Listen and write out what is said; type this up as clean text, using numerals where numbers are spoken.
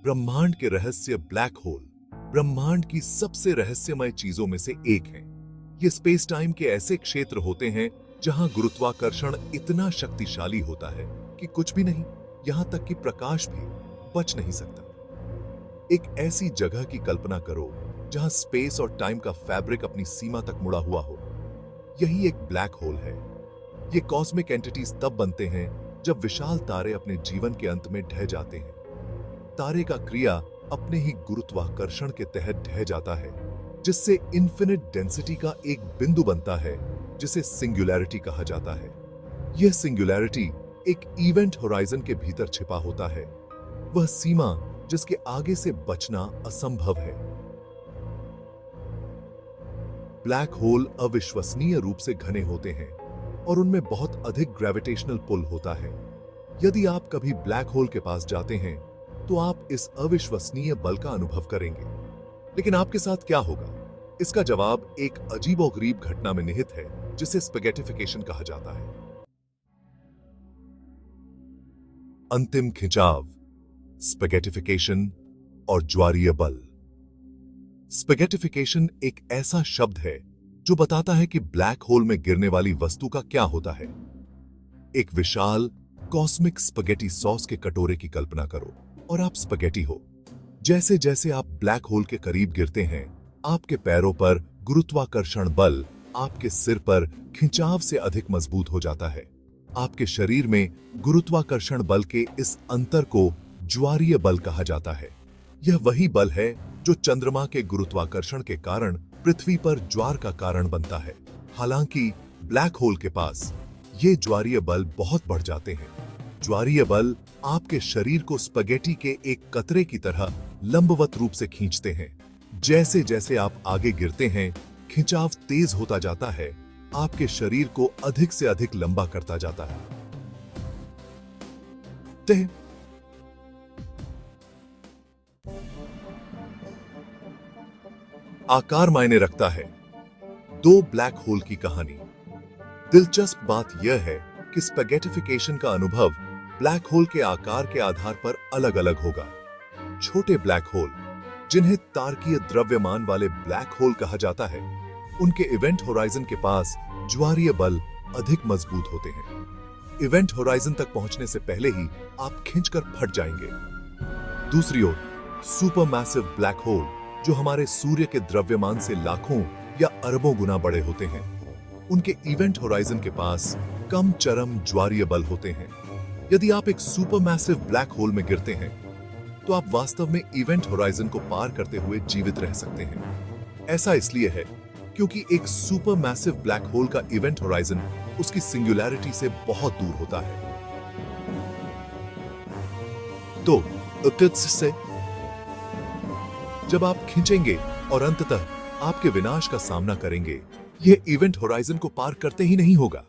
ब्रह्मांड के रहस्य ब्लैक होल ब्रह्मांड की सबसे रहस्यमय चीजों में से एक है। ये स्पेस टाइम के ऐसे क्षेत्र होते हैं जहां गुरुत्वाकर्षण इतना शक्तिशाली होता है कि कुछ भी नहीं, यहां तक कि प्रकाश भी बच नहीं सकता। एक ऐसी जगह की कल्पना करो जहां स्पेस और टाइम का फैब्रिक अपनी सीमा तक मुड़ा हुआ हो। यही एक ब्लैक होल है। ये कॉस्मिक एंटिटीज तब बनते हैं जब विशाल तारे अपने जीवन के अंत में ढह जाते हैं। तारे का क्रिया अपने ही गुरुत्वाकर्षण के तहत ढह जाता है, जिससे इन्फिनिट डेंसिटी का एक बिंदु बनता है जिसे सिंगुलैरिटी कहा जाता है। यह सिंगुलैरिटी एक इवेंट होराइजन के भीतर छिपा होता है, वह सीमा जिसके आगे से बचना असंभव है। ब्लैक होल अविश्वसनीय रूप से घने होते हैं और उनमें बहुत अधिक ग्रेविटेशनल पुल होता है। यदि आप कभी ब्लैक होल के पास जाते हैं तो आप इस अविश्वसनीय बल का अनुभव करेंगे। लेकिन आपके साथ क्या होगा? इसका जवाब एक अजीबोगरीब घटना में निहित है जिसे स्पैगेटिफिकेशन कहा जाता है। अंतिम खिंचाव, स्पैगेटिफिकेशन और ज्वारीय बल। स्पैगेटिफिकेशन एक ऐसा शब्द है जो बताता है कि ब्लैक होल में गिरने वाली वस्तु का क्या होता है। एक विशाल कॉस्मिक स्पैगेटी सॉस के कटोरे की कल्पना करो और आप स्पैगेटी हो। जैसे जैसे आप ब्लैक होल के करीब गिरते हैं, आपके पैरों पर गुरुत्वाकर्षण बल आपके सिर पर खिंचाव से अधिक मजबूत हो जाता है। आपके शरीर में गुरुत्वाकर्षण बल के इस अंतर को ज्वारीय बल कहा जाता है। यह वही बल है जो चंद्रमा के गुरुत्वाकर्षण के कारण पृथ्वी पर ज्वार का कारण बनता है। हालांकि ब्लैक होल के पास ये ज्वारीय बल बहुत बढ़ जाते हैं। ज्वारीय बल आपके शरीर को स्पैगेटी के एक कतरे की तरह लंबवत रूप से खींचते हैं। जैसे जैसे आप आगे गिरते हैं, खिंचाव तेज होता जाता है, आपके शरीर को अधिक से अधिक लंबा करता जाता है। आकार मायने रखता है। दो ब्लैक होल की कहानी। दिलचस्प बात यह है कि स्पैगेटिफिकेशन का अनुभव ब्लैक होल के आकार के आधार पर अलग अलग होगा। छोटे ब्लैक होल, जिन्हें तारकीय द्रव्यमान वाले ब्लैक होल कहा जाता है, उनके इवेंट होराइजन के पास ज्वारीय बल अधिक मजबूत होते हैं। इवेंट होराइजन तक पहुंचने से पहले ही आप खिंचकर फट जाएंगे। दूसरी ओर सुपरमैसिव ब्लैक होल, जो हमारे सूर्य के द्रव्यमान से लाखों या अरबों गुना बड़े होते हैं, उनके इवेंट होराइजन के पास कम चरम ज्वारीय बल होते हैं। यदि आप एक सुपरमैसिव ब्लैक होल में गिरते हैं तो आप वास्तव में इवेंट होराइजन को पार करते हुए जीवित रह सकते हैं। ऐसा इसलिए है क्योंकि एक सुपरमैसिव ब्लैक होल का इवेंट होराइजन उसकी सिंगुलैरिटी से बहुत दूर होता है। तो से जब आप खींचेंगे और अंततः आपके विनाश का सामना करेंगे, यह इवेंट होराइजन को पार करते ही नहीं होगा।